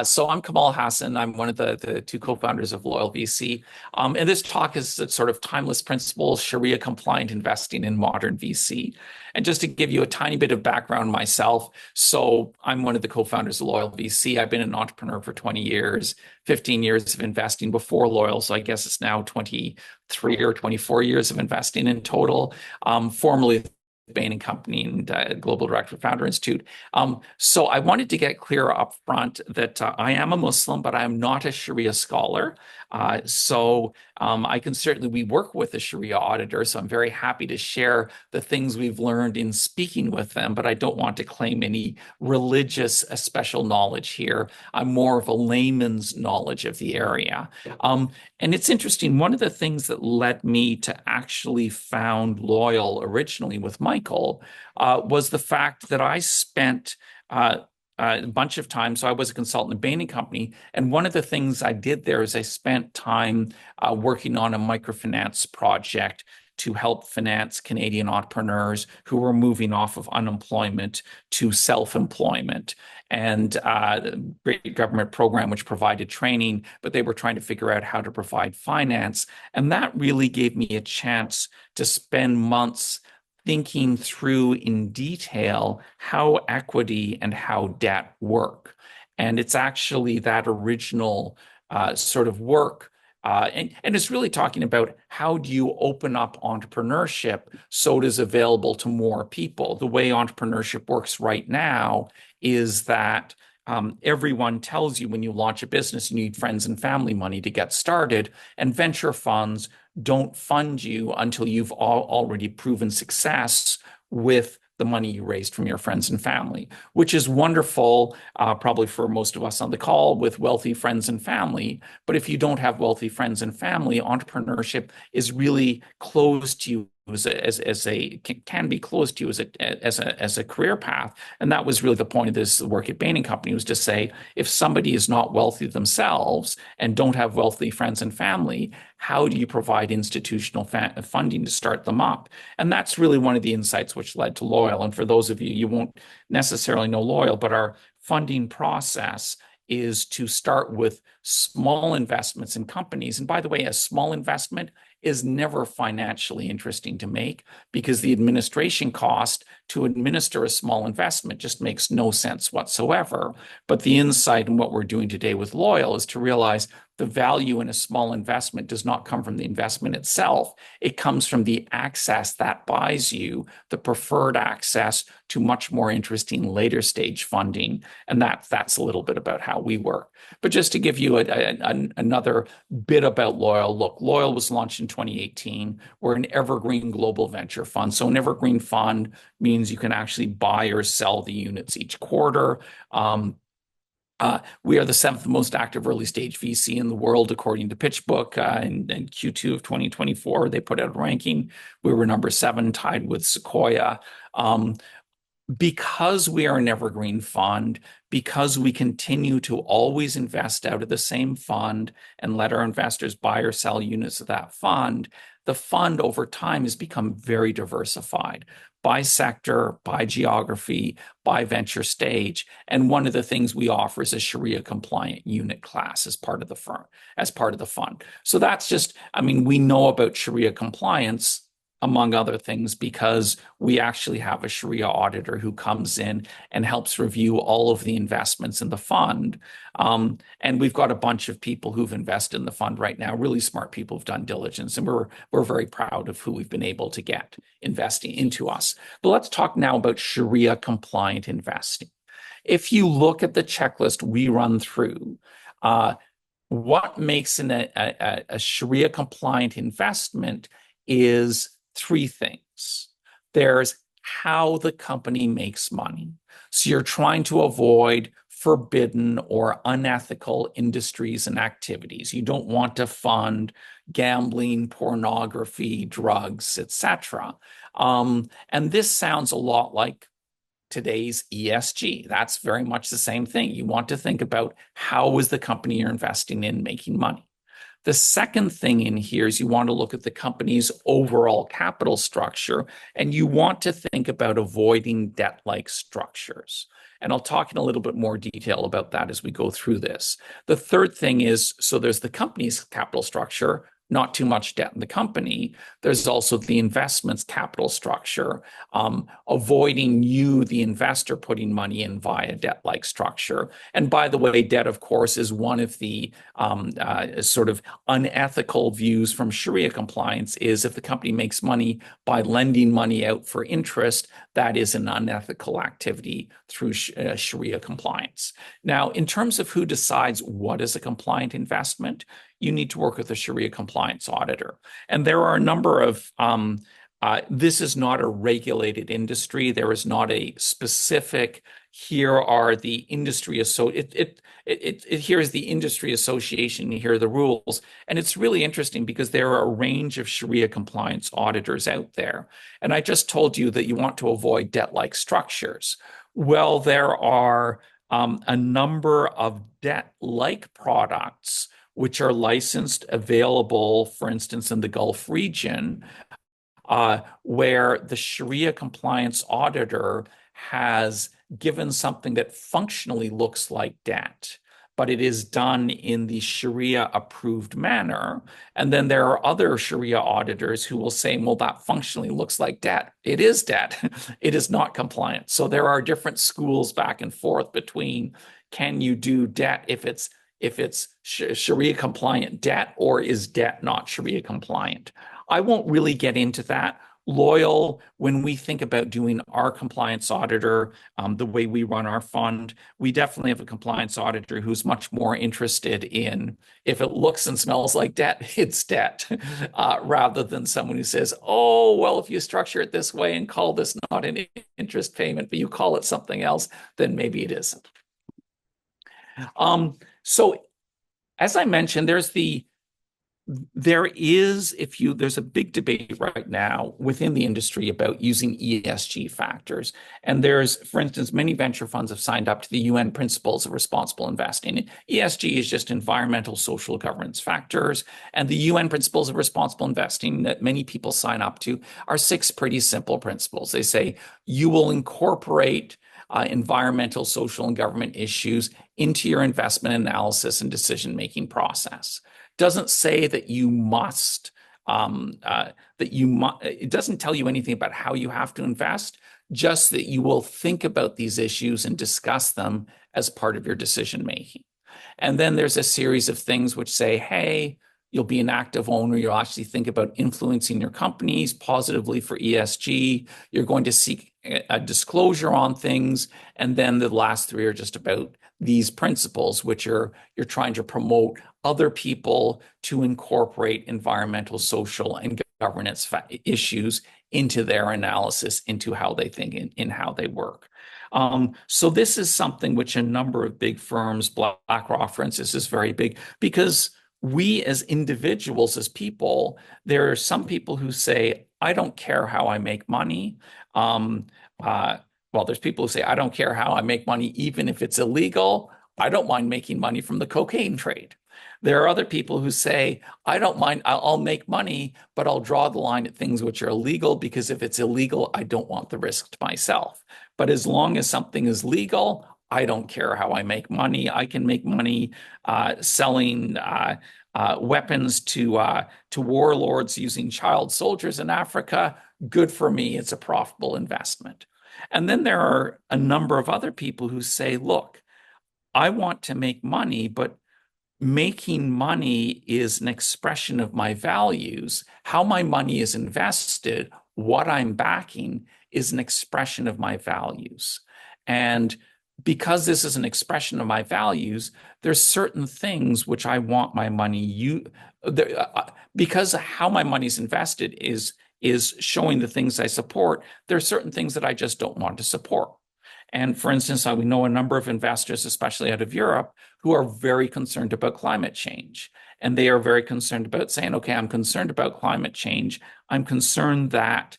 So I'm Kamal Hassan. I'm one of the two co-founders of Loyal.vc. And this talk is sort of timeless principles, Sharia-compliant investing in modern VC. And just to give you a tiny bit of background myself, so I'm one of the co-founders of Loyal.vc. I've been an entrepreneur for 20 years, 15 years of investing before Loyal. So I guess it's now 23 or 24 years of investing in total. Formerly Bain and Company and Global Director of Founder Institute. So I wanted to get clear up front that I am a Muslim, but I am not a Sharia scholar. I can certainly, we work with a Sharia auditor, so I'm very happy to share the things we've learned in speaking with them, but I don't want to claim any religious special knowledge here. I'm more of a layman's knowledge of the area. And it's interesting, one of the things that led me to actually found Loyal originally with Michael was the fact that I spent a bunch of time. So I was a consultant at Bain and Company. And one of the things I did there is I spent time working on a microfinance project to help finance Canadian entrepreneurs who were moving off of unemployment to self-employment. And the great government program which provided training, but they were trying to figure out how to provide finance. And that really gave me a chance to spend months thinking through in detail how equity and how debt work. And it's actually that original sort of work. And it's really talking about how do you open up entrepreneurship so it is available to more people. The way entrepreneurship works right now is that everyone tells you when you launch a business, you need friends and family money to get started, and venture funds don't fund you until you've already proven success with the money you raised from your friends and family, which is wonderful, probably for most of us on the call with wealthy friends and family. But if you don't have wealthy friends and family, entrepreneurship is really closed to you can be closed to you as a career path. And that was really the point of this work at Bain and Company, was to say, if somebody is not wealthy themselves and don't have wealthy friends and family, how do you provide institutional funding to start them up? And that's really one of the insights which led to Loyal. And for those of you, you won't necessarily know Loyal, but our funding process is to start with small investments in companies. And by the way, a small investment is never financially interesting to make because the administration cost to administer a small investment just makes no sense whatsoever. But the insight in what we're doing today with Loyal is to realize the value in a small investment does not come from the investment itself. It comes from the access that buys you the preferred access to much more interesting later stage funding. And that's a little bit about how we work. But just to give you another bit about Loyal, look, Loyal was launched in 2018. We're an evergreen global venture fund. So an evergreen fund means you can actually buy or sell the units each quarter. We are the 7th most active early stage VC in the world, according to PitchBook. In Q2 of 2024, they put out a ranking. We were number 7, tied with Sequoia. Because we are an evergreen fund, because we continue to always invest out of the same fund and let our investors buy or sell units of that fund, the fund over time has become very diversified by sector, by geography, by venture stage. And one of the things we offer is a Sharia-compliant unit class as part of the firm, as part of the fund. So that's just, I mean, we know about Sharia compliance, among other things, because we actually have a Sharia auditor who comes in and helps review all of the investments in the fund. And we've got a bunch of people who've invested in the fund right now, really smart people who've done diligence, and we're very proud of who we've been able to get investing into us. But let's talk now about Sharia compliant investing. If you look at the checklist we run through, what makes a Sharia compliant investment is 3 things. There's how the company makes money. So you're trying to avoid forbidden or unethical industries and activities. You don't want to fund gambling, pornography, drugs, etc. And this sounds a lot like today's ESG. That's very much the same thing. You want to think about how is the company you're investing in making money. The second thing in here is you want to look at the company's overall capital structure, and you want to think about avoiding debt-like structures. And I'll talk in a little bit more detail about that as we go through this. The third thing is, so there's the company's capital structure, not too much debt in the company. There's also the investment's capital structure, avoiding you, the investor, putting money in via debt-like structure. And by the way, debt, of course, is one of the sort of unethical views from Sharia compliance is if the company makes money by lending money out for interest, that is an unethical activity through Sharia compliance. Now, in terms of who decides what is a compliant investment, you need to work with a Sharia compliance auditor. And there are a number of, this is not a regulated industry. There is not a specific, here are the industry, here's the industry association, here are the rules. And it's really interesting because there are a range of Sharia compliance auditors out there. And I just told you that you want to avoid debt-like structures. Well, there are a number of debt-like products which are licensed, available, for instance, in the Gulf region, where the Sharia compliance auditor has given something that functionally looks like debt, but it is done in the Sharia approved manner. And then there are other Sharia auditors who will say, well, that functionally looks like debt. It is debt. It is not compliant. So there are different schools back and forth between, can you do debt if it's Sharia compliant debt, or is debt not Sharia compliant? I won't really get into that. Loyal, when we think about doing our compliance auditor, the way we run our fund, we definitely have a compliance auditor who's much more interested in if it looks and smells like debt, it's debt, rather than someone who says, oh, well, if you structure it this way and call this not an interest payment, but you call it something else, then maybe it isn't. So as I mentioned, there's a big debate right now within the industry about using ESG factors. And there's, for instance, many venture funds have signed up to the UN Principles of Responsible Investing. ESG is just environmental, social, governance factors. And the UN Principles of Responsible Investing that many people sign up to are 6 pretty simple principles. They say you will incorporate environmental, social, and government issues into your investment analysis and decision-making process. Doesn't say that you must, it doesn't tell you anything about how you have to invest, just that you will think about these issues and discuss them as part of your decision-making. And then there's a series of things which say, hey, you'll be an active owner. You'll actually think about influencing your companies positively for ESG. You're going to seek a disclosure on things. And then the last 3 are just about these principles, which are you're trying to promote other people to incorporate environmental, social, and governance issues into their analysis, into how they think, in how they work. So this is something which a number of big firms, BlackRock, for instance, is very big because we as individuals, as people, there are some people who say, I don't care how I make money. Well, there's people who say, I don't care how I make money, even if it's illegal. I don't mind making money from the cocaine trade. There are other people who say, I don't mind, I'll make money, but I'll draw the line at things which are illegal because if it's illegal, I don't want the risk to myself. But as long as something is legal, I don't care how I make money. I can make money selling weapons to warlords using child soldiers in Africa. Good for me. It's a profitable investment. And then there are a number of other people who say, look, I want to make money, but making money is an expression of my values. How my money is invested, what I'm backing, is an expression of my values. And because this is an expression of my values, there's certain things which I want my money, because how my money's invested is showing the things I support, there are certain things that I just don't want to support. And for instance, we know a number of investors, especially out of Europe, who are very concerned about climate change. And they are very concerned about saying, okay, I'm concerned about climate change. I'm concerned that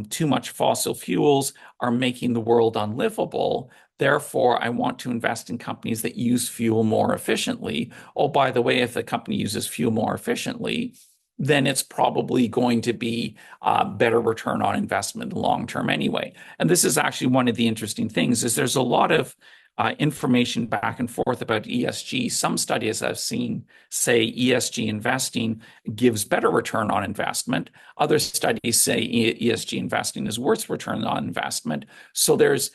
too much fossil fuels are making the world unlivable. Therefore, I want to invest in companies that use fuel more efficiently. Oh, by the way, if the company uses fuel more efficiently, then it's probably going to be better return on investment long term anyway. And this is actually one of the interesting things is there's a lot of information back and forth about ESG. Some studies I've seen say ESG investing gives better return on investment. Other studies say ESG investing is worse return on investment. So there's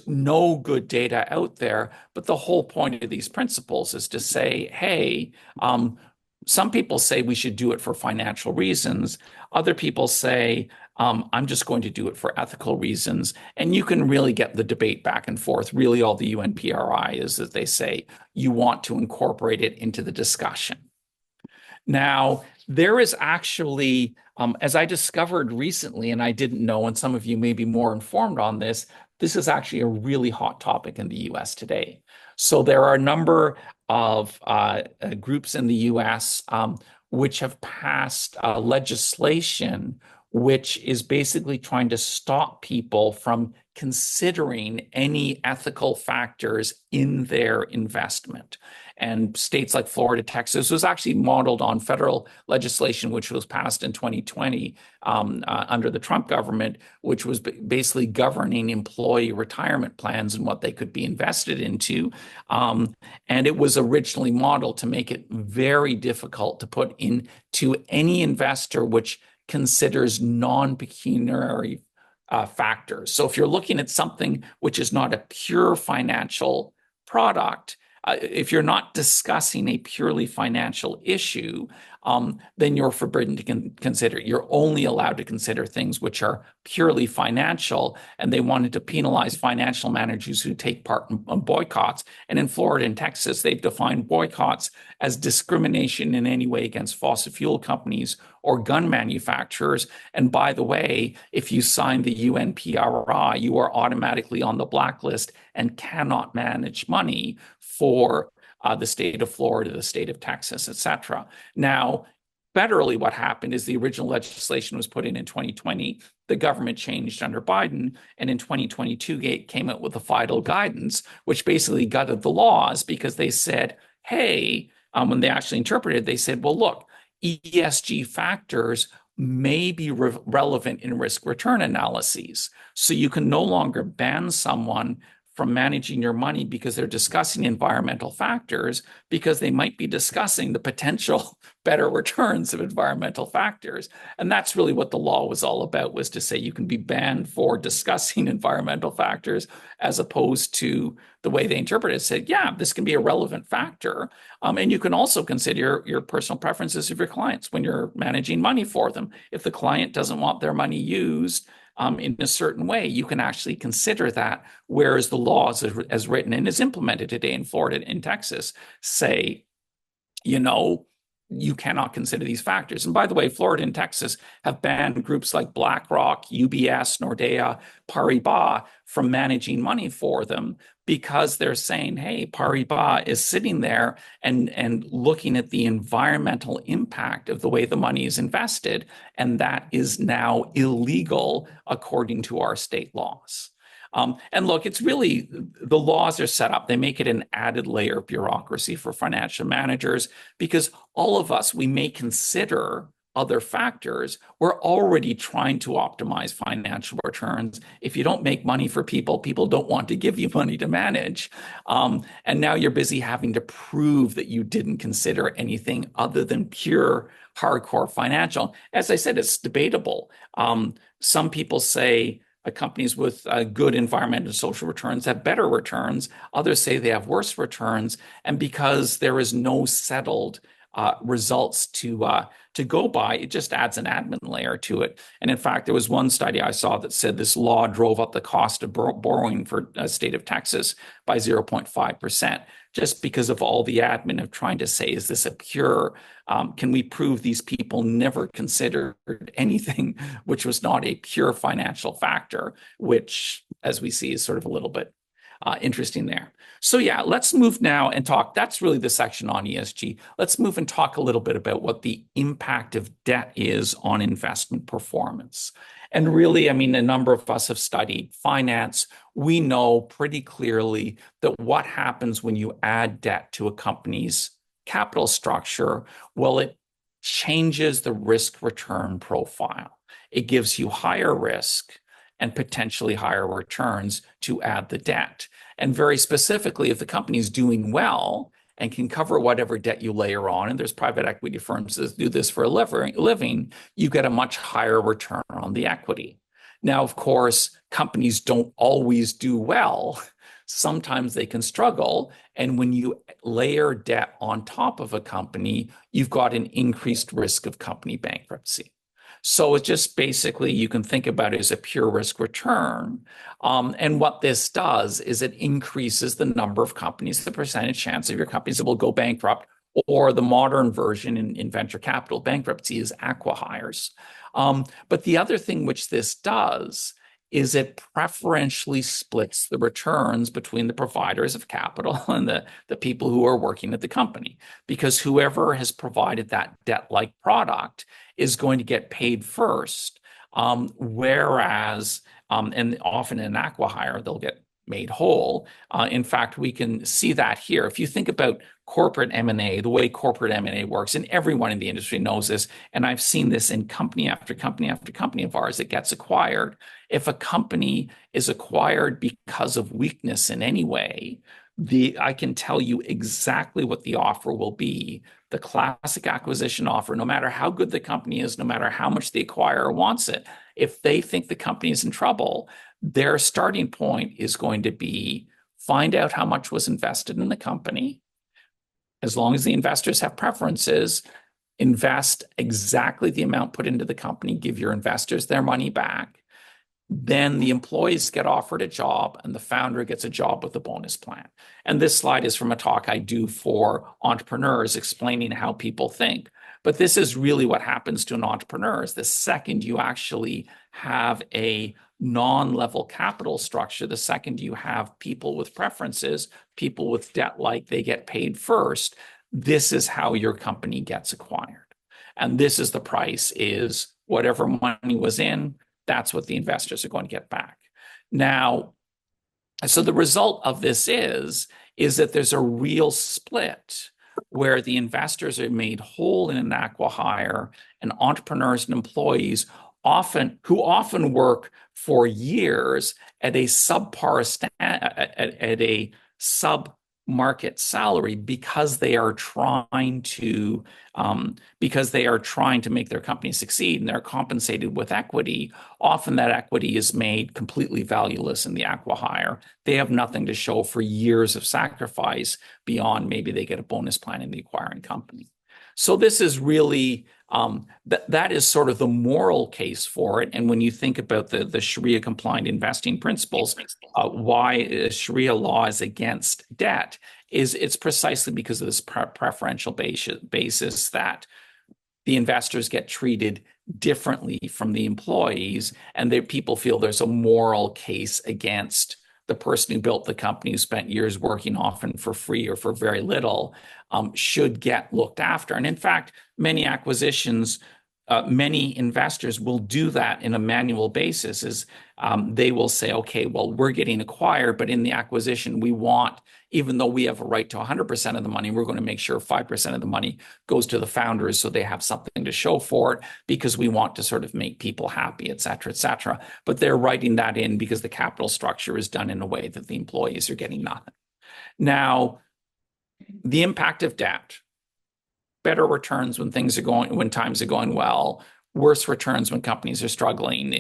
no good data out there, but the whole point of these principles is to say, hey, some people say we should do it for financial reasons. Other people say, I'm just going to do it for ethical reasons. And you can really get the debate back and forth. Really, all the UNPRI is that they say you want to incorporate it into the discussion. Now, there is actually, as I discovered recently, and I didn't know, and some of you may be more informed on this, this is actually a really hot topic in the US today. So there are a number of groups in the US which have passed legislation which is basically trying to stop people from considering any ethical factors in their investment. And states like Florida, Texas was actually modeled on federal legislation, which was passed in 2020 under the Trump government, which was basically governing employee retirement plans and what they could be invested into. And it was originally modeled to make it very difficult to put into any investor which considers non-pecuniary factors. So if you're looking at something which is not a pure financial product, if you're not discussing a purely financial issue, then you're forbidden to consider. You're only allowed to consider things which are purely financial, and they wanted to penalize financial managers who take part in boycotts. And in Florida and Texas, they've defined boycotts as discrimination in any way against fossil fuel companies or gun manufacturers. And by the way, if you sign the UNPRI, you are automatically on the blacklist and cannot manage money for the state of Florida, the state of Texas, et cetera. Now, federally, what happened is the original legislation was put in 2020. The government changed under Biden, and in 2022, came out with the final guidance, which basically gutted the laws because they said, hey, when they actually interpreted, they said, well, look, ESG factors may be relevant in risk return analyses. So you can no longer ban someone from managing your money because they're discussing environmental factors, because they might be discussing the potential better returns of environmental factors. And that's really what the law was all about, was to say you can be banned for discussing environmental factors, as opposed to the way they interpret it, said, yeah, this can be a relevant factor. And you can also consider your personal preferences of your clients when you're managing money for them. If the client doesn't want their money used in a certain way, you can actually consider that, whereas the laws as written and is implemented today in Florida and Texas say, you cannot consider these factors. And by the way, Florida and Texas have banned groups like BlackRock, UBS, Nordea, Paribas from managing money for them, because they're saying, hey, Paribas is sitting there and looking at the environmental impact of the way the money is invested, and that is now illegal according to our state laws. And look, it's really, the laws are set up. They make it an added layer of bureaucracy for financial managers, because all of us, we may consider other factors. We're already trying to optimize financial returns. If you don't make money for people, people don't want to give you money to manage. And now you're busy having to prove that you didn't consider anything other than pure hardcore financial. As I said, it's debatable. Some people say companies with good environmental and social returns have better returns. Others say they have worse returns. And because there is no settled results to go by, it just adds an admin layer to it. And in fact, there was one study I saw that said this law drove up the cost of borrowing for the state of Texas by 0.5%, just because of all the admin of trying to say, is this a pure, can we prove these people never considered anything which was not a pure financial factor, which, as we see, is sort of a little bit interesting there. So yeah, let's move now and talk. That's really the section on ESG. Let's move and talk a little bit about what the impact of debt is on investment performance. And really, I mean, a number of us have studied finance. We know pretty clearly that what happens when you add debt to a company's capital structure, well, it changes the risk return profile. It gives you higher risk and potentially higher returns to add the debt. And very specifically, if the company is doing well and can cover whatever debt you layer on, and there's private equity firms that do this for a living, you get a much higher return on the equity. Now, of course, companies don't always do well. Sometimes they can struggle. And when you layer debt on top of a company, you've got an increased risk of company bankruptcy. So it just basically, you can think about it as a pure risk return. And what this does is it increases the number of companies, the percentage chance of your companies that will go bankrupt, or the modern version in venture capital bankruptcy is acqui-hires. But the other thing which this does is it preferentially splits the returns between the providers of capital and the people who are working at the company, because whoever has provided that debt-like product is going to get paid first, whereas, and often in an acqui-hire, they'll get made whole. In fact, we can see that here. If you think about corporate M&A, the way corporate M&A works, and everyone in the industry knows this, and I've seen this in company after company after company of ours that gets acquired. If a company is acquired because of weakness in any way, I can tell you exactly what the offer will be. The classic acquisition offer, no matter how good the company is, no matter how much the acquirer wants it, if they think the company is in trouble, their starting point is going to be find out how much was invested in the company. As long as the investors have preferences, invest exactly the amount put into the company, give your investors their money back. Then the employees get offered a job and the founder gets a job with a bonus plan. And this slide is from a talk I do for entrepreneurs explaining how people think. But this is really what happens to an entrepreneur is the second you actually have a non-level capital structure, the second you have people with preferences, people with debt like they get paid first, this is how your company gets acquired. And this is the price, is whatever money was in, that's what the investors are going to get back. Now, so the result of this is that there's a real split where the investors are made whole in an acqui-hire, and entrepreneurs and employees who often work for years at a subpar at a sub-market salary because they are trying to make their company succeed, and they're compensated with equity. Often that equity is made completely valueless in the acqui-hire. They have nothing to show for years of sacrifice beyond maybe they get a bonus plan in the acquiring company. So this is really, that is sort of the moral case for it. And when you think about the Sharia-compliant investing principles, why Sharia law is against debt, it's precisely because of this preferential basis that the investors get treated differently from the employees, and people feel there's a moral case against the person who built the company, who spent years working often for free or for very little, should get looked after. And in fact, many acquisitions, many investors will do that in a manual basis. They will say, okay, well, we're getting acquired, but in the acquisition, we want, even though we have a right to 100% of the money, we're going to make sure 5% of the money goes to the founders so they have something to show for it, because we want to sort of make people happy, et cetera, et cetera. But they're writing that in because the capital structure is done in a way that the employees are getting nothing. Now, the impact of debt: better returns when times are going well, worse returns when companies are struggling.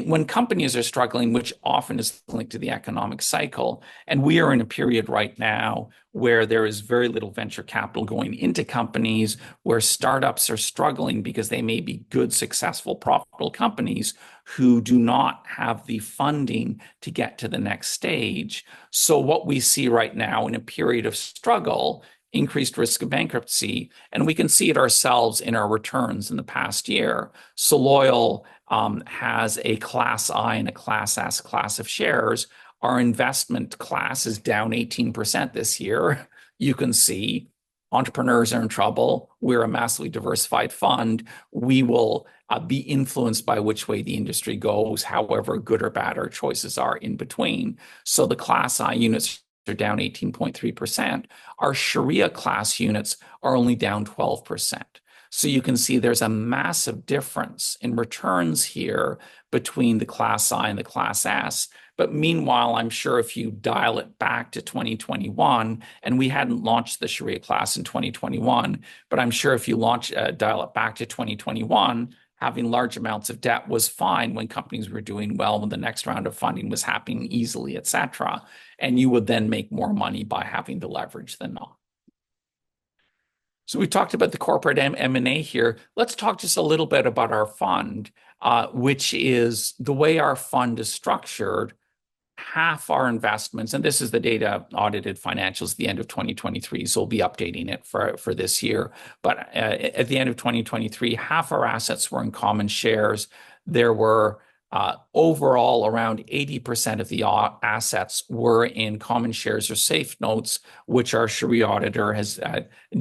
When companies are struggling, which often is linked to the economic cycle, and we are in a period right now where there is very little venture capital going into companies, where startups are struggling because they may be good, successful, profitable companies who do not have the funding to get to the next stage. So what we see right now in a period of struggle, increased risk of bankruptcy, and we can see it ourselves in our returns in the past year. So Loyal has a Class I and a Class S class of shares. Our investment class is down 18% this year. You can see entrepreneurs are in trouble. We're a massively diversified fund. We will be influenced by which way the industry goes, however good or bad our choices are in between. So the Class I units are down 18.3%. Our Sharia class units are only down 12%. So you can see there's a massive difference in returns here between the Class I and the Class S. But meanwhile, I'm sure if you dial it back to 2021, and we hadn't launched the Sharia class in 2021, but I'm sure if you dial it back to 2021, having large amounts of debt was fine when companies were doing well, when the next round of funding was happening easily, et cetera. And you would then make more money by having the leverage than not. So we talked about the corporate M&A here. Let's talk just a little bit about our fund, which is the way our fund is structured. Half our investments, and this is the data audited financials at the end of 2023, so we'll be updating it for this year. But at the end of 2023, half our assets were in common shares. There were overall around 80% of the assets were in common shares or safe notes, which our Sharia auditor has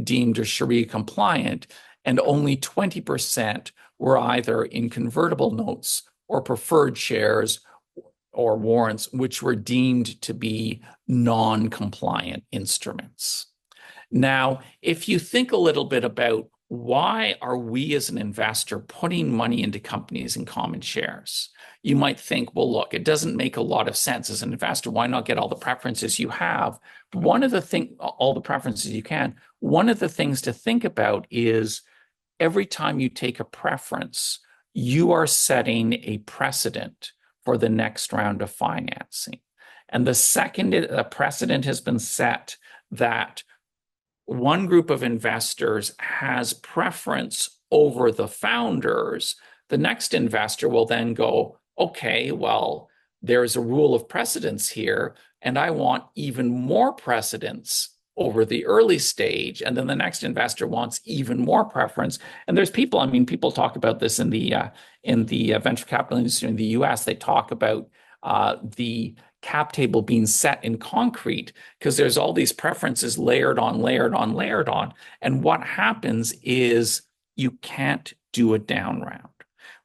deemed as Sharia compliant, and only 20% were either in convertible notes or preferred shares or warrants, which were deemed to be non-compliant instruments. Now, if you think a little bit about why are we as an investor putting money into companies in common shares, you might think, well, look, it doesn't make a lot of sense as an investor. Why not get all the preferences you have? All the preferences you can. One of the things to think about is every time you take a preference, you are setting a precedent for the next round of financing. And the second a precedent has been set that one group of investors has preference over the founders, the next investor will then go, okay, well, there's a rule of precedence here, and I want even more precedence over the early stage, and then the next investor wants even more preference. And there's people, people talk about this in the venture capital industry in the US. They talk about the cap table being set in concrete because there's all these preferences layered on, layered on, layered on. And what happens is you can't do a down round.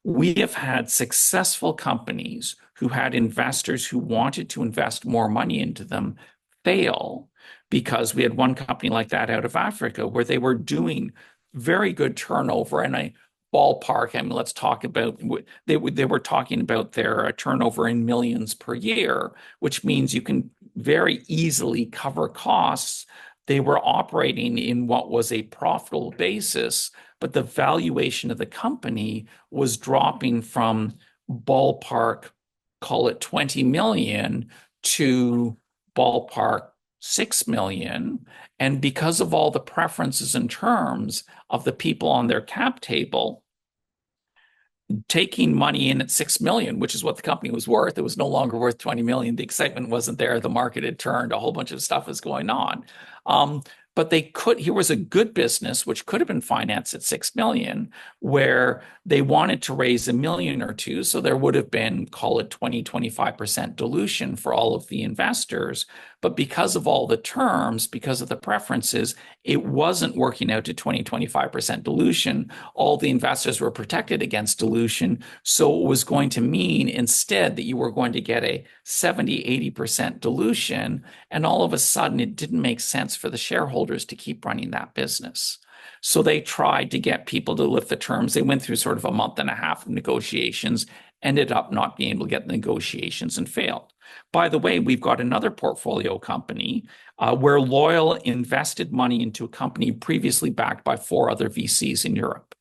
We have had successful companies who had investors who wanted to invest more money into them fail, because we had one company like that out of Africa where they were doing very good turnover. And I ballpark, let's talk about, they were talking about their turnover in millions per year, which means you can very easily cover costs. They were operating in what was a profitable basis, but the valuation of the company was dropping from ballpark, call it 20 million to ballpark 6 million. And because of all the preferences and terms of the people on their cap table, taking money in at 6 million, which is what the company was worth, it was no longer worth 20 million. The excitement wasn't there. The market had turned. A whole bunch of stuff was going on. But here was a good business, which could have been financed at 6 million, where they wanted to raise $1 million or $2 million. So there would have been, call it 20-25% dilution for all of the investors. But because of all the terms, because of the preferences, it wasn't working out to 20-25% dilution. All the investors were protected against dilution. So it was going to mean instead that you were going to get a 70-80% dilution. And all of a sudden, it didn't make sense for the shareholders to keep running that business. So they tried to get people to lift the terms. They went through sort of a month and a half of negotiations, ended up not being able to get the negotiations and failed. By the way, we've got another portfolio company where Loyal invested money into a company previously backed by 4 other VCs in Europe.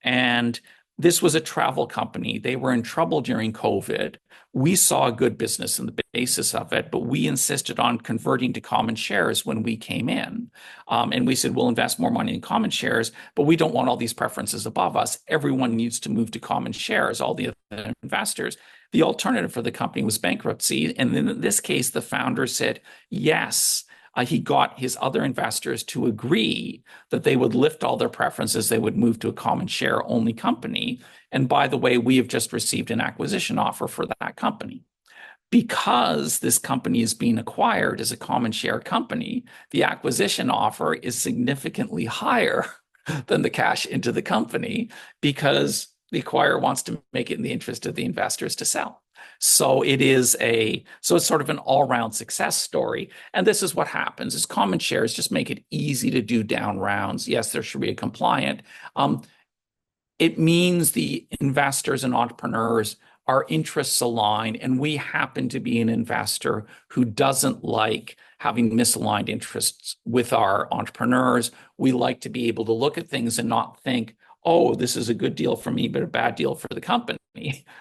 And this was a travel company. They were in trouble during COVID. We saw a good business in the basis of it, but we insisted on converting to common shares when we came in. And we said, we'll invest more money in common shares, but we don't want all these preferences above us. Everyone needs to move to common shares, all the other investors. The alternative for the company was bankruptcy. And in this case, the founder said, yes. He got his other investors to agree that they would lift all their preferences. They would move to a common share only company. And by the way, we have just received an acquisition offer for that company. Because this company is being acquired as a common share company, the acquisition offer is significantly higher than the cash into the company because the acquirer wants to make it in the interest of the investors to sell. So it's sort of an all-round success story. And this is what happens is common shares just make it easy to do down rounds. Yes, they're Sharia compliant. It means the investors and entrepreneurs, our interests align, and we happen to be an investor who doesn't like having misaligned interests with our entrepreneurs. We like to be able to look at things and not think, oh, this is a good deal for me, but a bad deal for the company.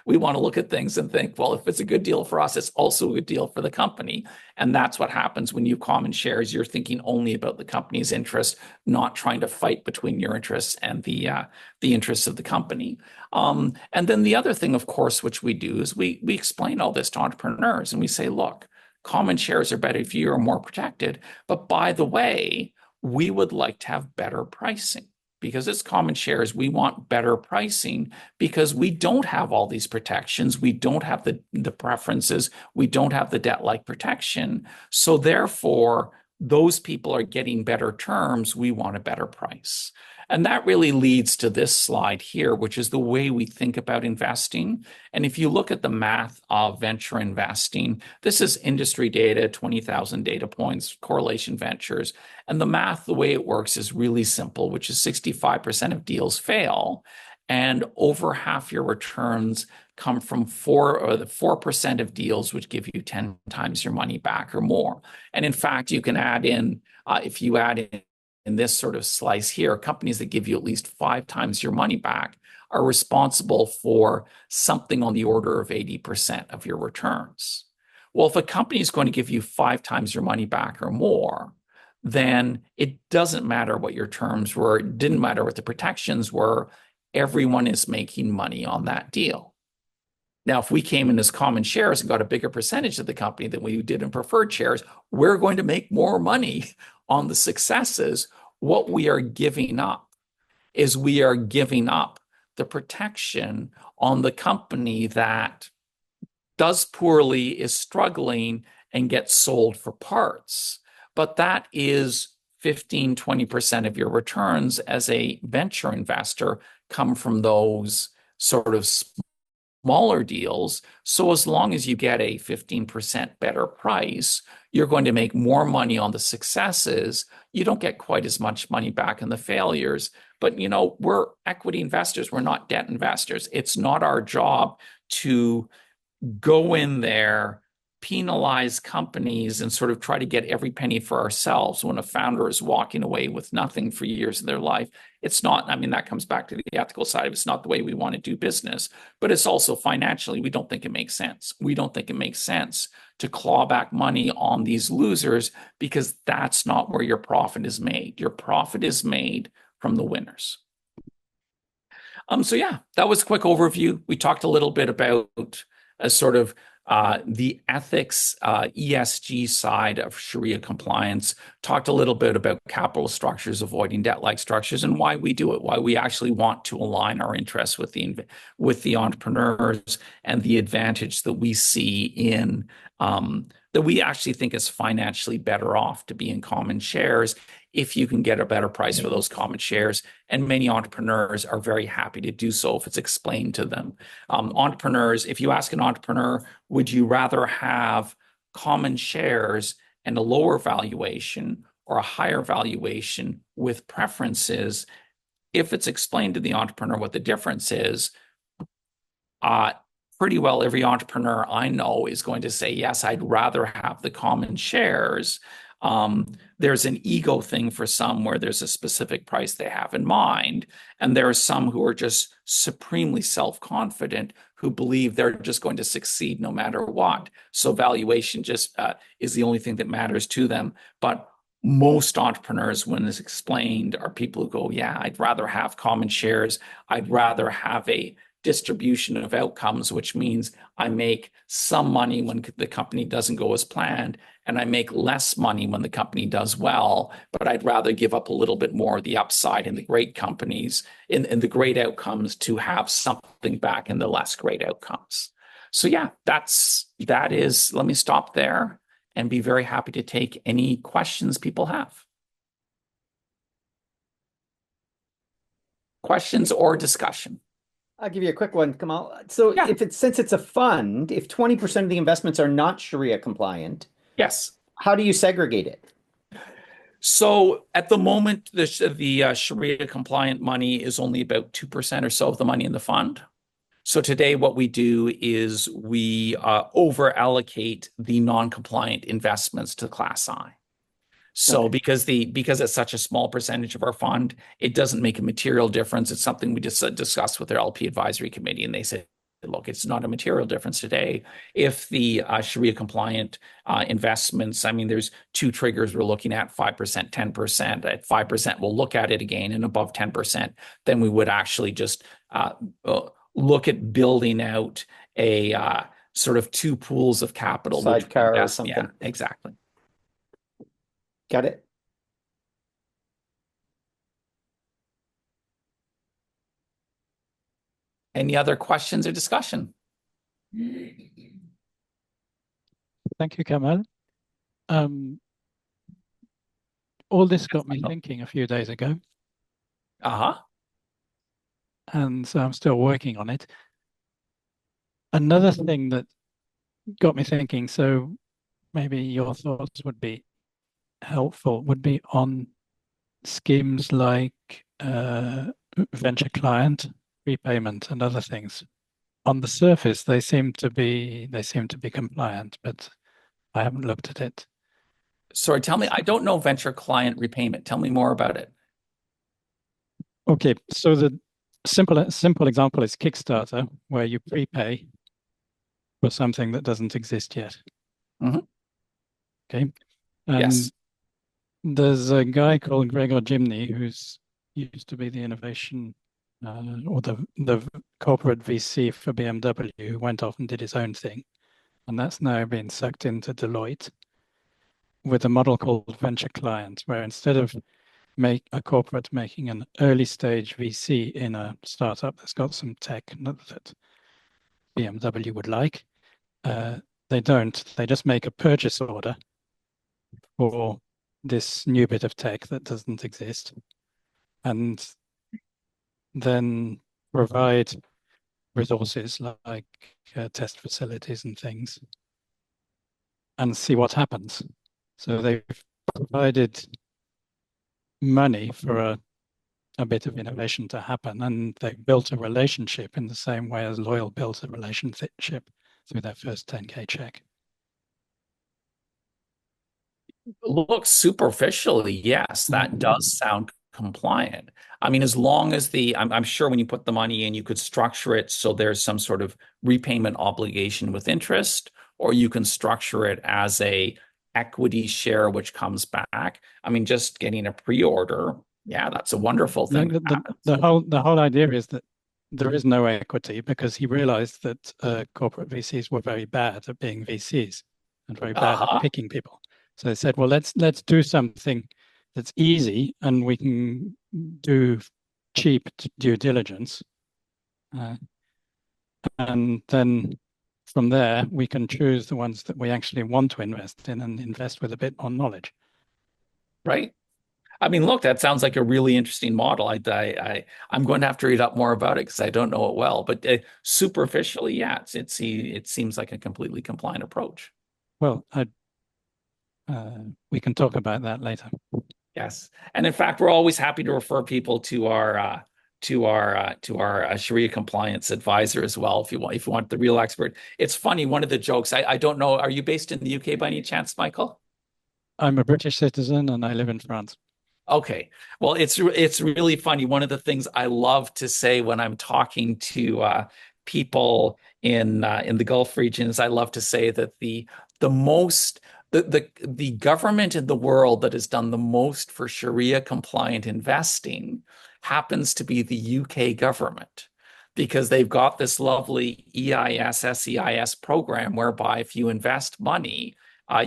We want to look at things and think, well, if it's a good deal for us, it's also a good deal for the company. And that's what happens when you common shares. You're thinking only about the company's interest, not trying to fight between your interests and the interests of the company. And then the other thing, of course, which we do is we explain all this to entrepreneurs and we say, look, common shares are better if you are more protected. But by the way, we would like to have better pricing. Because it's common shares, we want better pricing because we don't have all these protections. We don't have the preferences. We don't have the debt-like protection. So therefore, those people are getting better terms. We want a better price. And that really leads to this slide here, which is the way we think about investing. And if you look at the math of venture investing, this is industry data, 20,000 data points, correlation ventures. And the math, the way it works is really simple, which is 65% of deals fail. And over half your returns come from 4% of deals, which give you 10 times your money back or more. And in fact, you can add in, if you add in this sort of slice here, companies that give you at least 5 times your money back are responsible for something on the order of 80% of your returns. Well, if a company is going to give you 5 times your money back or more, then it doesn't matter what your terms were. It didn't matter what the protections were. Everyone is making money on that deal. Now, if we came in as common shares and got a bigger percentage of the company than we did in preferred shares, we're going to make more money on the successes. What we are giving up is we are giving up the protection on the company that does poorly, is struggling, and gets sold for parts. But that is 15, 20% of your returns as a venture investor come from those sort of smaller deals. So as long as you get a 15% better price, you're going to make more money on the successes. You don't get quite as much money back in the failures. But, we're equity investors. We're not debt investors. It's not our job to go in there, penalize companies, and sort of try to get every penny for ourselves when a founder is walking away with nothing for years of their life. It's not, that comes back to the ethical side of it. It's not the way we want to do business, but it's also financially, we don't think it makes sense. We don't think it makes sense to claw back money on these losers because that's not where your profit is made. Your profit is made from the winners. So yeah, that was a quick overview. We talked a little bit about a sort of the ethics, ESG side of Sharia compliance, talked a little bit about capital structures, avoiding debt-like structures, and why we do it, why we actually want to align our interests with the entrepreneurs, and the advantage that we see in that we actually think is financially better off to be in common shares if you can get a better price for those common shares. And many entrepreneurs are very happy to do so if it's explained to them. Entrepreneurs, if you ask an entrepreneur, would you rather have common shares and a lower valuation or a higher valuation with preferences? If it's explained to the entrepreneur what the difference is, pretty well every entrepreneur I know is going to say, yes, I'd rather have the common shares. There's an ego thing for some where there's a specific price they have in mind. And there are some who are just supremely self-confident who believe they're just going to succeed no matter what. So valuation just is the only thing that matters to them. But most entrepreneurs, when it's explained, are people who go, yeah, I'd rather have common shares. I'd rather have a distribution of outcomes, which means I make some money when the company doesn't go as planned, and I make less money when the company does well, but I'd rather give up a little bit more of the upside in the great companies, in the great outcomes, to have something back in the less great outcomes. So yeah, that is, let me stop there and be very happy to take any questions people have. Questions or discussion. I'll give you a quick one, Kamal. So Yeah. since it's a fund, if 20% of the investments are not Sharia compliant, Yes. how do you segregate it? So at the moment, the Sharia compliant money is only about 2% or so of the money in the fund. So today, what we do is we over allocate the non-compliant investments to Class I. So Okay. because it's such a small percentage of our fund, it doesn't make a material difference. It's something we just discussed with our LP advisory committee, and they said, look, it's not a material difference today. If the Sharia compliant investments, I mean, there's two triggers we're looking at: 5%, 10%. At 5%, we'll look at it again, and above 10%, then we would actually just look at building out a sort of two pools of capital, which we Sidecar or invest. Yeah, something. exactly. Got it. Any other questions or discussion? Thank you, Kamal. All this got me thinking a few days ago, Uh-huh. and so I'm still working on it. Another thing that got me thinking, so maybe your thoughts would be helpful, would be on schemes like venture client repayment and other things. On the surface, they seem to be compliant, but I haven't looked at it. Sorry, tell me, I don't know venture client repayment. Tell me more about it. Okay, so the simple example is Kickstarter, where you prepay for something that doesn't exist yet. Mhm. Okay, and Yes. there's a guy called Gregor Jimny who's used to be the innovation or the corporate VC for BMW, who went off and did his own thing, and that's now been sucked into Deloitte with a model called venture client, where instead of make a corporate making an early stage VC in a startup that's got some tech that BMW would like, they don't. They just make a purchase order for this new bit of tech that doesn't exist, and then provide resources like test facilities and things, and see what happens. So they've provided money for a bit of innovation to happen, and they built a relationship in the same way as Loyal built a relationship through their first 10K check. Look, superficially, yes, that does sound compliant. I mean, as long as I'm sure when you put the money in, you could structure it so there's some sort of repayment obligation with interest, or you can structure it as a equity share which comes back. I mean, just getting a pre-order, yeah, that's a wonderful thing. The whole idea is that there is no equity, because he realized that corporate VCs were very bad at being VCs and very bad at picking people. So they said, well, let's do something that's easy and we can do cheap due diligence. And then from there, we can choose the ones that we actually want to invest in and invest with a bit more knowledge. Right. I mean, look, that sounds like a really interesting model. I'm going to have to read up more about it because I don't know it well. But superficially, yeah, it seems like a completely compliant approach. Well, we can talk about that later. Yes, and in fact, we're always happy to refer people to our Sharia compliance advisor as well. If you want the real expert. It's funny. One of the jokes. I don't know. Are you based in the UK by any chance, Michael? I'm a British citizen and I live in France. Okay. Well, it's really funny. One of the things I love to say when I'm talking to people in the Gulf region is I love to say that the government in the world that has done the most for Sharia compliant investing happens to be the UK government, because they've got this lovely SEIS program whereby if you invest money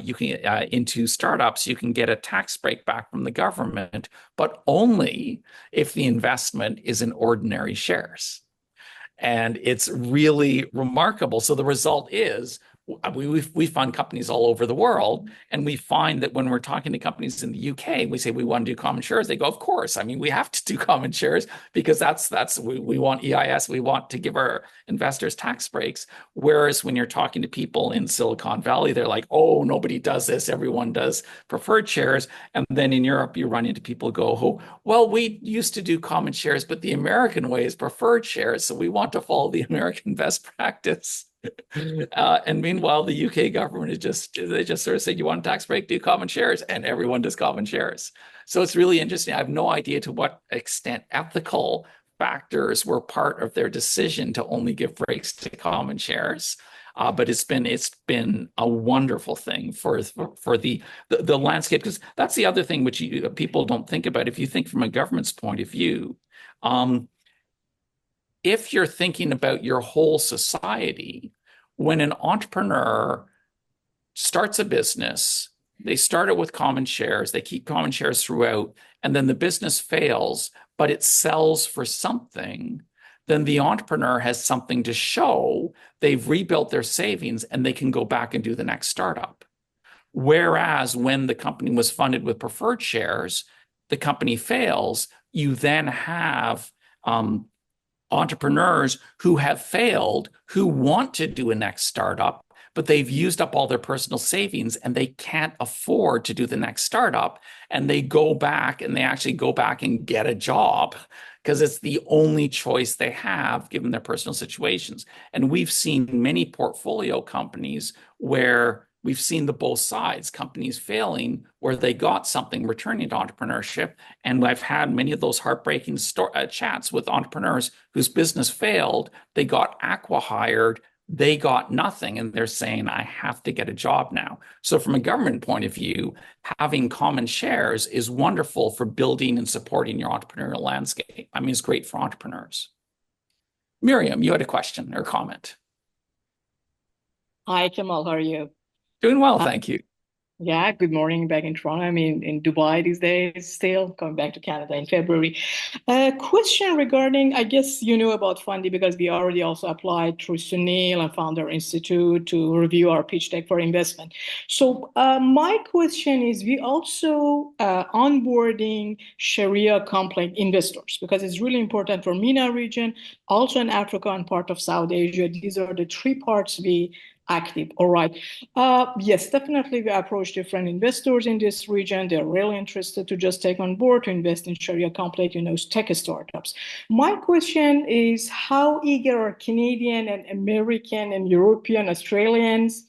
you can into startups, you can get a tax break back from the government, but only if the investment is in ordinary shares. And it's really remarkable. So the result is we fund companies all over the world, and we find that when we're talking to companies in the UK, we say we want to do common shares. They go, of course. I mean, we have to do common shares because we want EIS. We want to give our investors tax breaks. Whereas when you're talking to people in Silicon Valley, they're like, oh, nobody does this. Everyone does preferred shares. And then in Europe, you run into people who go, oh, well, we used to do common shares, but the American way is preferred shares. So we want to follow the American best practice. And meanwhile, the UK government they just sort of said, you want a tax break, do common shares, and everyone does common shares. So it's really interesting. I have no idea to what extent ethical factors were part of their decision to only give breaks to common shares. But it's been a wonderful thing for the landscape, because that's the other thing which people don't think about. If you think from a government's point of view, if you're thinking about your whole society, when an entrepreneur starts a business, they start it with common shares, they keep common shares throughout, and then the business fails, but it sells for something, then the entrepreneur has something to show. They've rebuilt their savings and they can go back and do the next startup. Whereas when the company was funded with preferred shares, the company fails, you then have entrepreneurs who have failed, who want to do a next startup, but they've used up all their personal savings and they can't afford to do the next startup. And they go back and they actually go back and get a job because it's the only choice they have given their personal situations. And we've seen many portfolio companies where we've seen the both sides, companies failing where they got something, returning to entrepreneurship. And I've had many of those heartbreaking chats with entrepreneurs whose business failed. They got acqui-hired, they got nothing, and they're saying, I have to get a job now. So from a government point of view, having common shares is wonderful for building and supporting your entrepreneurial landscape. I mean, it's great for entrepreneurs. Miriam, you had a question or comment. Hi, Kamal, how are you? Doing well, thank you. Yeah, good morning back in Toronto. I'm in Dubai these days, still coming back to Canada in February. Question regarding, I guess you know about Fundy because we already also applied through Sunil and Founder Institute to review our pitch deck for investment. So my question is, we also onboarding Sharia-compliant investors because it's really important for MENA region, also in Africa and part of South Asia. These are the three parts we active. All right. Yes, definitely we approach different investors in this region. They're really interested to just take on board to invest in Sharia-compliant, tech startups. My question is, how eager are Canadian and American and European, Australians,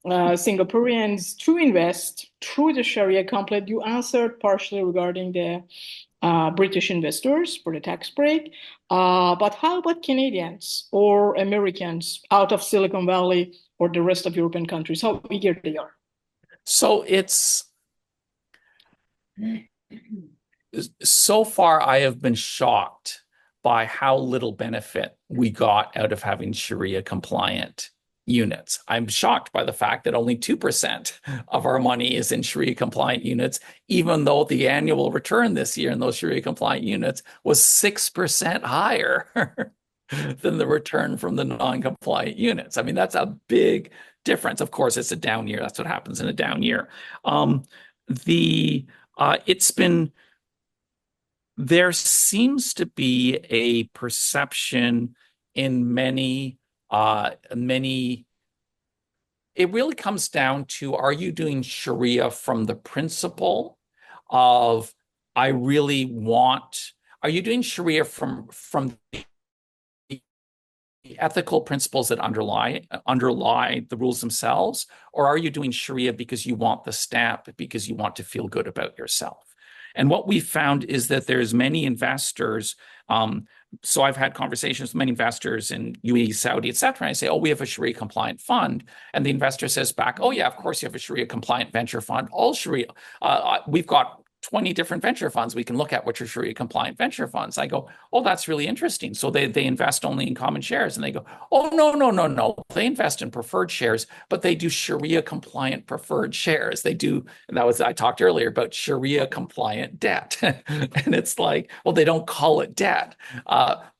Singaporeans to invest through the Sharia-compliant? You answered partially regarding the British investors for the tax break. But how about Canadians or Americans out of Silicon Valley or the rest of European countries? How eager they are? So so far I have been shocked by how little benefit we got out of having Sharia compliant units. I'm shocked by the fact that only 2% of our money is in Sharia compliant units, even though the annual return this year in those Sharia compliant units was 6% higher than the return from the non-compliant units. I mean, that's a big difference. Of course, it's a down year. That's what happens in a down year. There seems to be a perception in many, it really comes down to, are you doing Sharia from the principle of, are you doing Sharia from the ethical principles that underlie the rules themselves, or are you doing Sharia because you want the stamp, because you want to feel good about yourself? And what we found is that there's many investors. So I've had conversations with many investors in UAE, Saudi, et cetera. And I say, oh, we have a Sharia compliant fund. And the investor says back, oh, yeah, of course you have a Sharia compliant venture fund. All Sharia, we've got 20 different venture funds we can look at which are Sharia compliant venture funds. I go, oh, that's really interesting. So they invest only in common shares. And they go, oh, no. They invest in preferred shares, but they do Sharia compliant preferred shares. They do, and that was, I talked earlier about Sharia compliant debt. And it's like, well, they don't call it debt.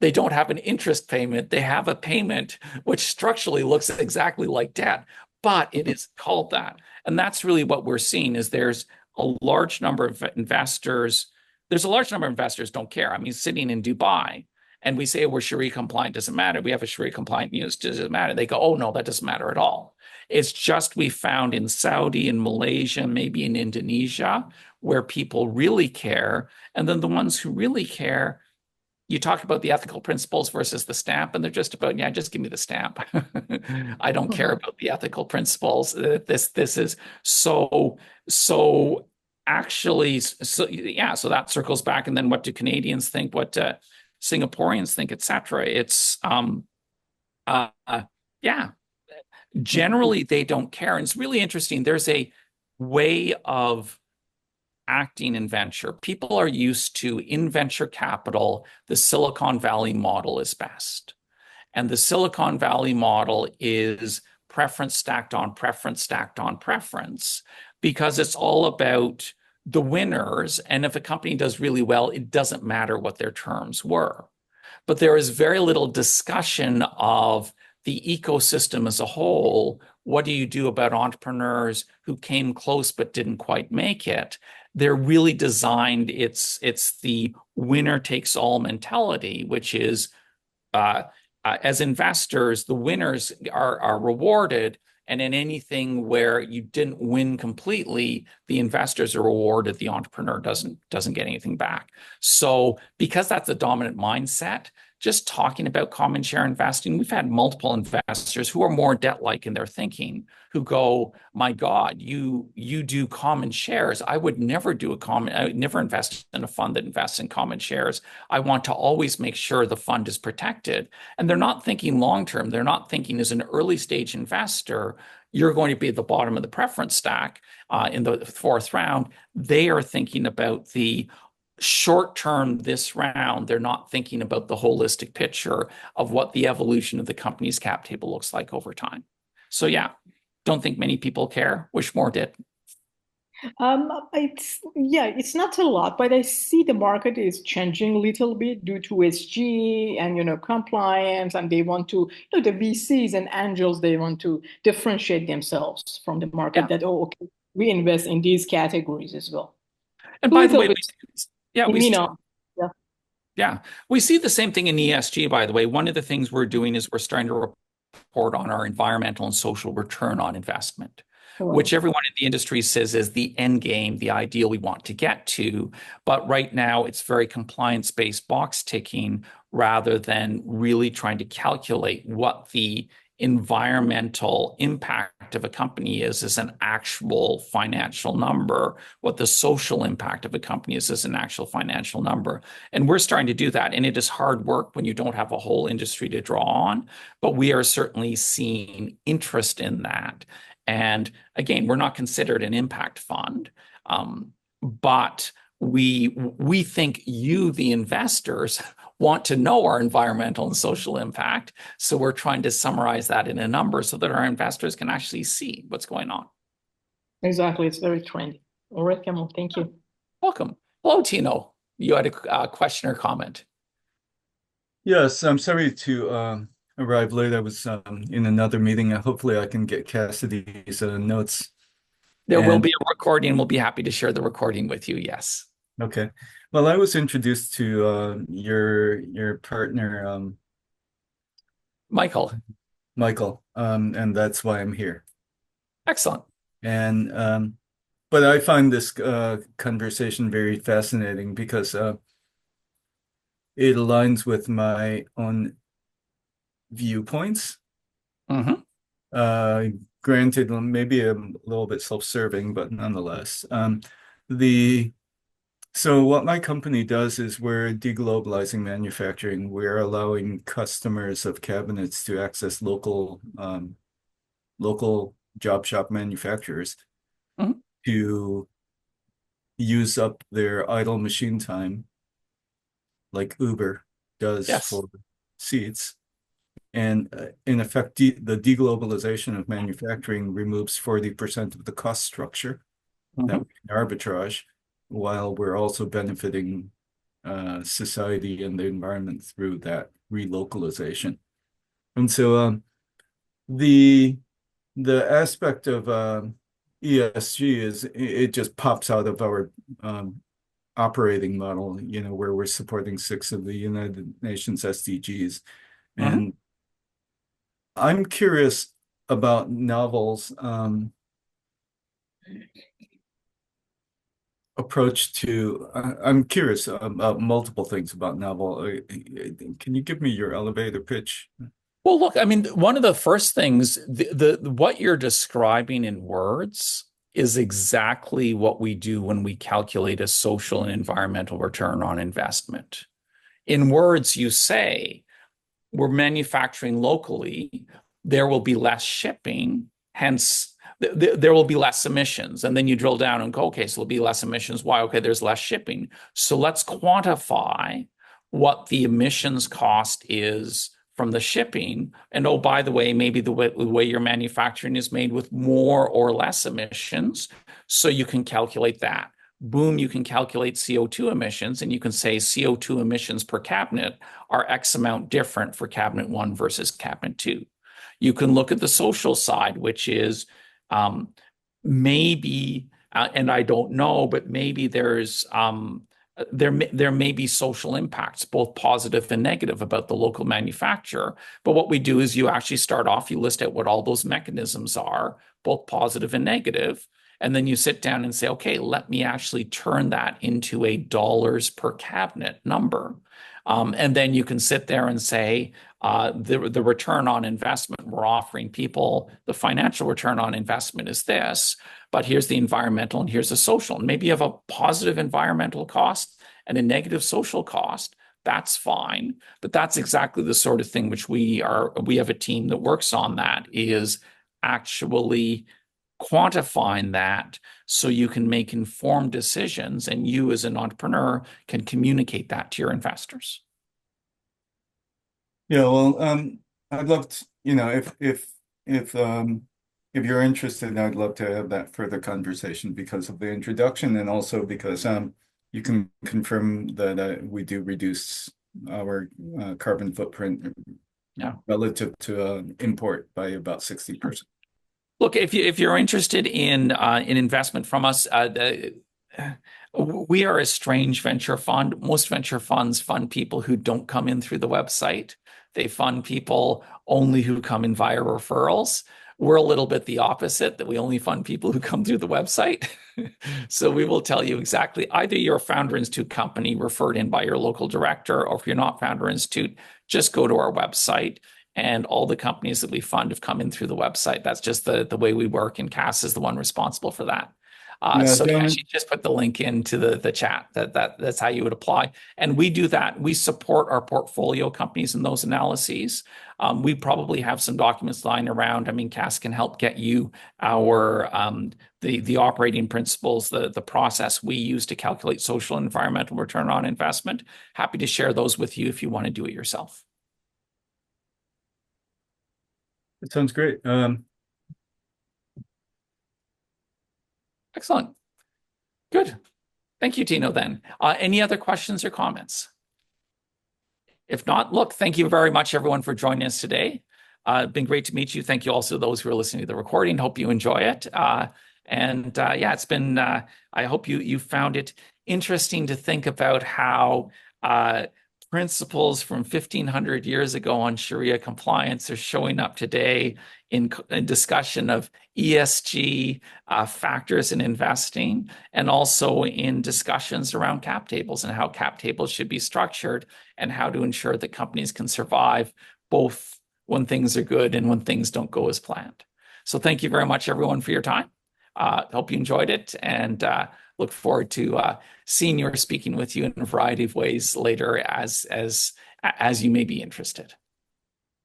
They don't have an interest payment. They have a payment which structurally looks exactly like debt, but it is called that. And that's really what we're seeing is there's a large number of investors. There's a large number of investors don't care. I mean, sitting in Dubai and we say we're Sharia compliant, doesn't matter. We have a Sharia compliant news, doesn't matter. They go, oh no, that doesn't matter at all. It's just we found in Saudi and Malaysia, maybe in Indonesia, where people really care. And then the ones who really care, you talk about the ethical principles versus the stamp, and they're just about, yeah, just give me the stamp. I don't care about the ethical principles. This is so actually, so yeah, so that circles back. And then what do Canadians think? What Singaporeans think, etc. It's yeah, generally they don't care. And it's really interesting. There's a way of acting in venture. People are used to, in venture capital, the Silicon Valley model is best. And the Silicon Valley model is preference stacked on preference stacked on preference, because it's all about the winners. And if a company does really well, it doesn't matter what their terms were. But there is very little discussion of the ecosystem as a whole. What do you do about entrepreneurs who came close but didn't quite make it? They're really designed, it's the winner takes all mentality, which is as investors, the winners are rewarded. And in anything where you didn't win completely, the investors are rewarded. The entrepreneur doesn't get anything back. So because that's the dominant mindset, just talking about common share investing, we've had multiple investors who are more debt-like in their thinking, who go, my God, you do common shares. I would never invest in a fund that invests in common shares. I want to always make sure the fund is protected. And they're not thinking long-term. They're not thinking as an early stage investor, you're going to be at the bottom of the preference stack in the fourth round. They are thinking about the short term this round. They're not thinking about the holistic picture of what the evolution of the company's cap table looks like over time. So yeah, don't think many people care. Wish more did. It's not a lot, but I see the market is changing a little bit due to ESG and compliance, and they want to, the VCs and angels, they want to differentiate themselves from the market. That okay, we invest in these categories as well. And by the way, we see the same thing in ESG, by the way. One of the things we're doing is we're starting to report on our environmental and social return on investment, which everyone in the industry says is the end game, the ideal we want to get to. But right now, it's very compliance-based box ticking rather than really trying to calculate what the environmental impact of a company is an actual financial number, what the social impact of a company is an actual financial number. And we're starting to do that. And it is hard work when you don't have a whole industry to draw on, but we are certainly seeing interest in that. And again, we're not considered an impact fund, but we think you, the investors, want to know our environmental and social impact. So we're trying to summarize that in a number so that our investors can actually see what's going on. Exactly. It's very trendy. All right, Kamal, thank you. Welcome. Hello, Tino. You had a question or comment? Yes, I'm sorry to arrive late. I was in another meeting. Hopefully I can get Cassidy's notes. There will be a recording. We'll be happy to share the recording with you. Yes. Okay. Well, I was introduced to your partner, Michael, and that's why I'm here. Excellent. And but I find this conversation very fascinating because it aligns with my own viewpoints. Granted, maybe a little bit self-serving, but nonetheless. So what my company does is we're deglobalizing manufacturing. We're allowing customers of cabinets to access local job shop manufacturers to use up their idle machine time, like Uber does Yes. for seats. And in effect, the deglobalization of manufacturing removes 40% of the cost structure that we can arbitrage, while we're also benefiting society and the environment through that relocalization. And so the aspect of ESG is it just pops out of our operating model, where we're supporting 6 of the United Nations SDGs. And I'm curious about Novel's approach to, I'm curious about multiple things about Novel. Can you give me your elevator pitch? Well, look, I mean, one of the first things, the what you're describing in words is exactly what we do when we calculate a social and environmental return on investment. In words, you say, we're manufacturing locally, there will be less shipping, hence there will be less emissions. And then you drill down and go, okay, so there'll be less emissions. Why? Okay, there's less shipping. So let's quantify what the emissions cost is from the shipping. And oh, by the way, maybe the way your manufacturing is made with more or less emissions. So you can calculate that. Boom, you can calculate CO2 emissions, and you can say CO2 emissions per cabinet are X amount different for cabinet 1 versus cabinet 2. You can look at the social side, which is maybe, and I don't know, but maybe there may be social impacts, both positive and negative, about the local manufacturer. But what we do is you actually start off, you list out what all those mechanisms are, both positive and negative. And then you sit down and say, okay, let me actually turn that into a dollars per cabinet number. And then you can sit there and say, the return on investment we're offering people, the financial return on investment is this, but here's the environmental and here's the social. And maybe you have a positive environmental cost and a negative social cost. That's fine. But that's exactly the sort of thing which we have a team that works on, that is actually quantifying that so you can make informed decisions, and you as an entrepreneur can communicate that to your investors. Yeah, well, I'd love to, if you're interested, I'd love to have that further conversation because of the introduction, and also because you can confirm that we do reduce our carbon footprint relative to import by about 60%. Look, if you're interested in investment from us, we are a strange venture fund. Most venture funds fund people who don't come in through the website. They fund people only who come in via referrals. We're a little bit the opposite, that we only fund people who come through the website. So we will tell you exactly, either you're a Founder Institute company referred in by your local director, or if you're not Founder Institute, just go to our website. And all the companies that we fund have come in through the website. That's just the way we work, and Cass is the one responsible for that. So Cass, you just put the link into the chat. That's how you would apply. And we do that. We support our portfolio companies in those analyses. We probably have some documents lying around. I mean, Cass can help get you our the operating principles, the process we use to calculate social and environmental return on investment. Happy to share those with you if you want to do it yourself. That sounds great. Excellent. Good. Thank you, Tino, then. Any other questions or comments? If not, look, thank you very much, everyone, for joining us today. It's been great to meet you. Thank you also to those who are listening to the recording. Hope you enjoy it. It's been, I hope you found it interesting to think about how principles from 1,500 years ago on Sharia compliance are showing up today in discussion of ESG factors in investing, and also in discussions around cap tables and how cap tables should be structured, and how to ensure that companies can survive both when things are good and when things don't go as planned. So thank you very much, everyone, for your time. Hope you enjoyed it, and look forward to seeing you or speaking with you in a variety of ways later as you may be interested.